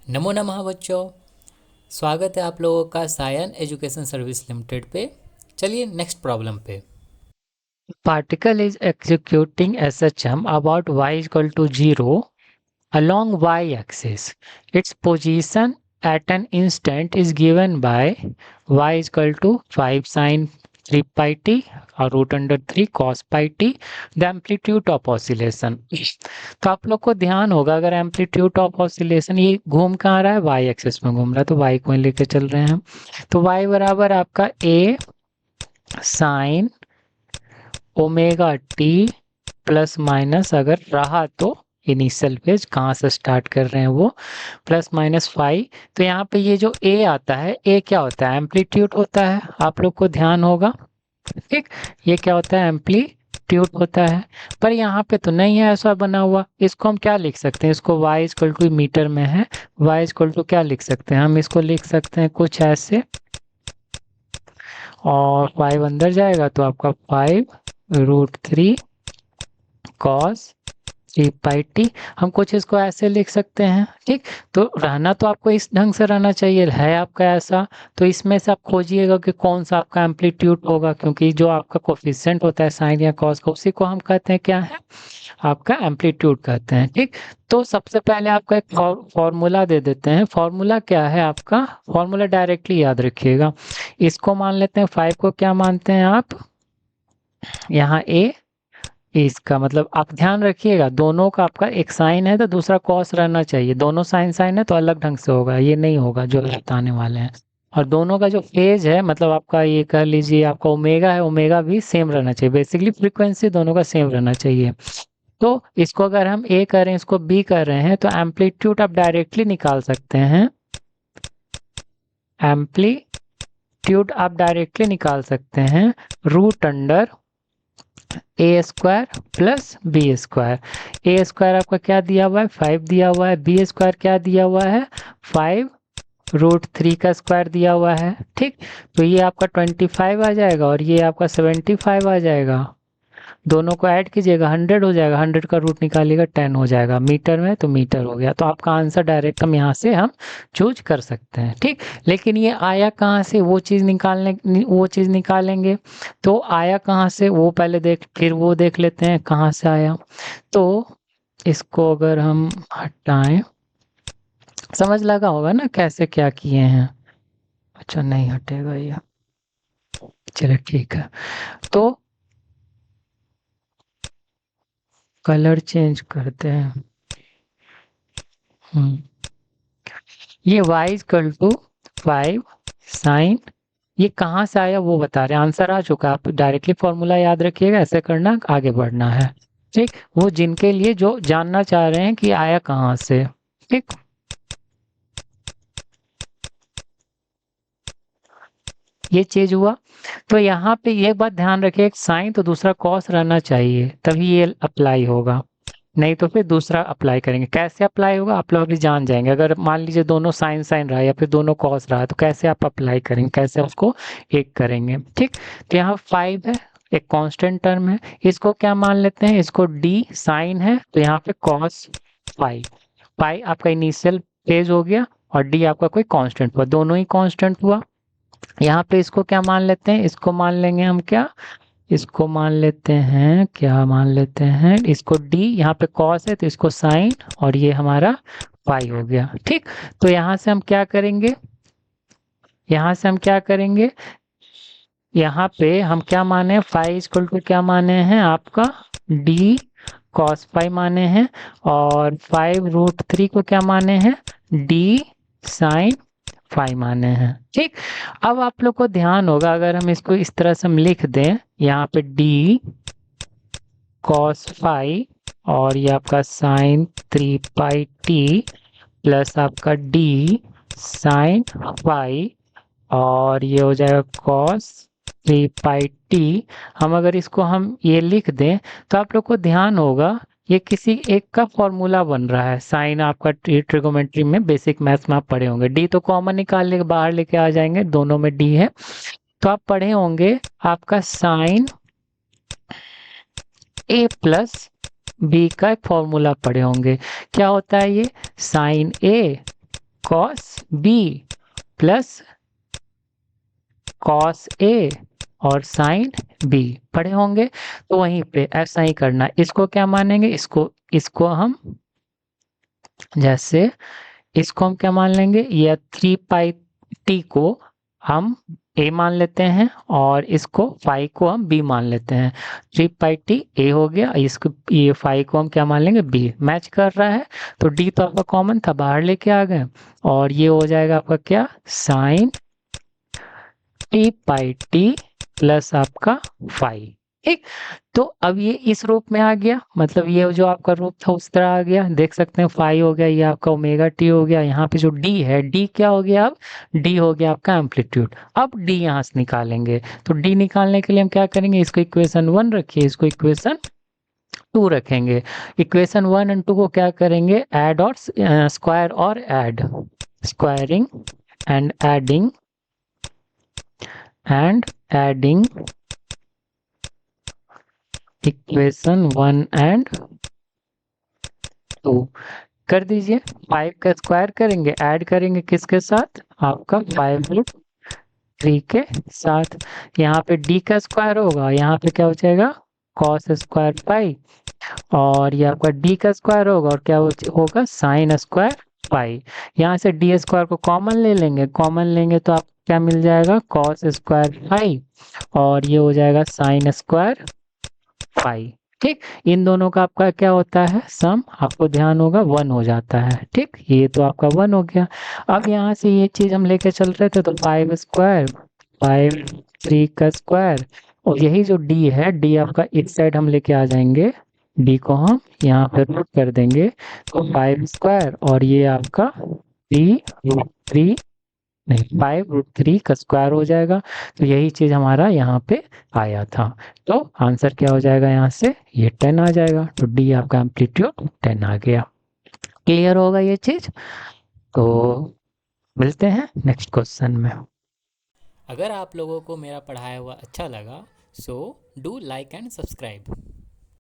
नमो नमः बच्चों। स्वागत है आप लोगों का सायन एजुकेशन सर्विस लिमिटेड पे। चलिए नेक्स्ट प्रॉब्लम पे। Particle is executing SHM about y equal to 0 along y-axis. Its position at an instant is given by y is equal to 5 sin 3 pi t और root under 3 cos pi t the amplitude of oscillation. तो आप लोग को ध्यान होगा अगर amplitude of oscillation ये घूम कहाँ रहा है वाई एक्सिस में घूम रहा है तो वाई को लेके चल रहे हैं तो वाई बराबर आपका A sine omega T plus minus अगर रहा तो इनिशियल फेज कहाँ से स्टार्ट कर रहे हैं वो प्लस माइनस 5। तो यहाँ पे ये जो ए आता है ए क्या होता है एम्पलीट्यूड होता है आप लोग को ध्यान होगा। ठीक, ये क्या होता है एम्पलीट्यूड होता है। पर यहाँ पे तो नहीं है ऐसा बना हुआ, इसको हम क्या लिख सकते हैं, इसको y इक्वल टू मीटर में है, y इक्वल टू क्या लिख सकते हैं, हम इसको लिख सकते हैं कुछ ऐसे और 5 अंदर जाएगा तो आपका 5√3 कॉस 3 पाई टी। हम कुछ इसको ऐसे लिख सकते हैं। ठीक, तो रहना तो आपको इस ढंग से रहना चाहिए, है आपका ऐसा। तो इसमें से आप खोजिएगा कि कौन सा आपका एम्पलीट्यूड होगा, क्योंकि जो आपका कोफिशिएंट होता है साइन या कॉस का उसी को हम कहते हैं क्या है, आपका एम्पलीट्यूड कहते हैं। ठीक, तो सबसे पहले आपका एक फॉर्मूला दे देते हैं। फॉर्मूला क्या है आपका, फॉर्मूला डायरेक्टली याद रखिएगा। इसको मान लेते हैं 5 को क्या मानते हैं आप, यहाँ ए, इसका मतलब आप ध्यान रखिएगा दोनों का आपका एक साइन है तो दूसरा कॉस रहना चाहिए, दोनों साइन साइन है तो अलग ढंग से होगा, ये नहीं होगा जो बताने वाले हैं। और दोनों का जो फेज है मतलब आपका ये कह लीजिए आपका ओमेगा है, ओमेगा भी सेम रहना चाहिए, बेसिकली फ्रीक्वेंसी दोनों का सेम रहना चाहिए। तो इसको अगर हम ए कर रहे हैं इसको बी कर रहे हैं तो एम्पलीट्यूड आप डायरेक्टली निकाल सकते हैं, एम्पलीट्यूड आप डायरेक्टली निकाल सकते हैं रूट अंडर ए स्क्वायर प्लस बी स्क्वायर। ए स्क्वायर आपका क्या दिया हुआ है 5 दिया हुआ है, बी स्क्वायर क्या दिया हुआ है 5√3 का स्क्वायर दिया हुआ है। ठीक, तो ये आपका 25 आ जाएगा और ये आपका 75 आ जाएगा, दोनों को ऐड कीजिएगा 100 हो जाएगा, 100 का रूट निकालिएगा 10 हो जाएगा, मीटर में तो मीटर हो गया। तो आपका आंसर डायरेक्ट हम यहाँ से हम चूज कर सकते हैं। ठीक, लेकिन ये आया कहाँ से वो चीज़ निकालेंगे। तो आया कहाँ से वो पहले फिर वो देख लेते हैं कहाँ से आया। तो इसको अगर हम हटाएं, समझ लगा होगा ना कैसे क्या किए हैं। अच्छा नहीं हटेगा ये, चलो ठीक है। तो कलर चेंज करते हैं। ये y इक्वल टू 5 साइन, ये कहाँ से आया वो बता रहे हैं, आंसर आ चुका, आप डायरेक्टली फॉर्मूला याद रखिएगा, ऐसे करना आगे बढ़ना है। ठीक, वो जिनके लिए जो जानना चाह रहे हैं कि आया कहाँ से। ठीक, ये चीज हुआ। तो यहाँ पे ये बात ध्यान रखिए, एक साइन तो दूसरा कॉस रहना चाहिए तभी ये अप्लाई होगा, नहीं तो फिर दूसरा अप्लाई करेंगे। कैसे अप्लाई होगा आप लोग अभी जान जाएंगे। अगर मान लीजिए दोनों साइन साइन रहा या फिर दोनों कॉस रहा तो कैसे आप अप्लाई करेंगे, कैसे उसको एक करेंगे। ठीक, तो यहाँ 5 है, एक कांस्टेंट टर्म है, इसको क्या मान लेते हैं, इसको डी साइन है तो यहाँ पे कॉस पाई, पाई आपका इनिशियल फेज हो गया और डी आपका कोई कांस्टेंट हुआ, दोनों ही कांस्टेंट हुआ। यहाँ पे इसको क्या मान लेते हैं, इसको मान लेंगे हम क्या, इसको मान लेते हैं क्या, मान लेते हैं इसको डी, यहाँ पे कॉस है तो इसको साइन और ये हमारा पाई हो गया। ठीक, तो यहाँ से हम क्या करेंगे, यहाँ से हम क्या करेंगे, यहाँ पे हम क्या माने 5 इक्वल टू क्या माने हैं आपका डी कॉस फाइव माने हैं और 5√3 को क्या माने हैं डी साइन 5 माने हैं। ठीक, अब आप लोग को ध्यान होगा अगर हम इसको इस तरह से हम लिख दें, यहाँ पे डी कॉस फाइव और ये आपका साइन 3 पाई टी प्लस आपका डी साइन फाइव और ये हो जाएगा कॉस 3 पाई टी। हम अगर इसको हम ये लिख दें तो आप लोग को ध्यान होगा ये किसी एक का फॉर्मूला बन रहा है। साइन आपका ट्रिगोमेट्री में बेसिक मैथ्स में आप पढ़े होंगे, डी तो कॉमन निकाल ले बाहर लेके आ जाएंगे, दोनों में डी है तो आप पढ़े होंगे आपका साइन ए प्लस बी का एक फॉर्मूला पढ़े होंगे। क्या होता है ये sign A cos B plus cos A और साइन बी पढ़े होंगे। तो वहीं पे ऐसा ही करना, इसको क्या मानेंगे, इसको हम जैसे इसको हम क्या मान लेंगे, या 3πt को हम a मान लेते हैं और इसको फाई को हम b मान लेते हैं। 3πt a हो गया, इसको ये फाई को हम क्या मान लेंगे, b। मैच कर रहा है तो d तो आपका कॉमन था, बाहर लेके आ गए और ये हो जाएगा आपका क्या, साइन t/t प्लस आपका फाई। ठीक, तो अब ये इस रूप में आ गया, मतलब ये जो आपका रूप था उस तरह आ गया। देख सकते हैं फाई हो गया, ये आपका ओमेगा टी हो गया। यहाँ पे जो डी है, डी क्या हो गया, अब डी हो गया आपका एम्पलीट्यूड। अब डी यहाँ से निकालेंगे, तो डी निकालने के लिए हम क्या करेंगे, इसको इक्वेशन 1 रखिए, इसको इक्वेशन 2 रखेंगे। इक्वेशन 1 एंड 2 को क्या करेंगे, ऐड और स्क्वायर और add, squaring and adding equation 1 and 2 कर दीजिए। 5 का स्क्वायर करेंगे, ऐड करेंगे किसके साथ, आपका 5√3 के साथ। यहाँ पे d का स्क्वायर होगा, यहाँ पे क्या हो जाएगा, cos स्क्वायर पाई, और ये आपका d का स्क्वायर होगा और क्या होगा, साइन स्क्वायर पाई। यहाँ से d स्क्वायर को कॉमन ले लेंगे, कॉमन लेंगे तो आपको क्या मिल जाएगा, cos स्क्वायर पाई, और ये हो जाएगा साइन स्क्वायर पाई। ठीक, इन दोनों का आपका क्या होता है, सम आपको ध्यान होगा 1 हो जाता है। ठीक, ये तो आपका 1 हो गया। अब यहाँ से ये चीज हम लेके चल रहे थे, तो 5 स्क्वायर 5 का स्क्वायर, और यही जो d है, d आपका इस साइड हम लेके आ जाएंगे, d को हम यहाँ पे रूट कर देंगे, तो 5 स्क्वायर और ये आपका 3√3 नहीं 5√3 का स्क्वायर हो जाएगा। तो यही चीज हमारा यहाँ पे आया था, तो आंसर क्या हो जाएगा, यहाँ से ये 10 आ जाएगा। तो डी आपका एम्पलीट्यूड 10 आ गया। क्लियर होगा ये चीज, तो मिलते हैं नेक्स्ट क्वेश्चन में। अगर आप लोगों को मेरा पढ़ाया हुआ अच्छा लगा so do like and subscribe.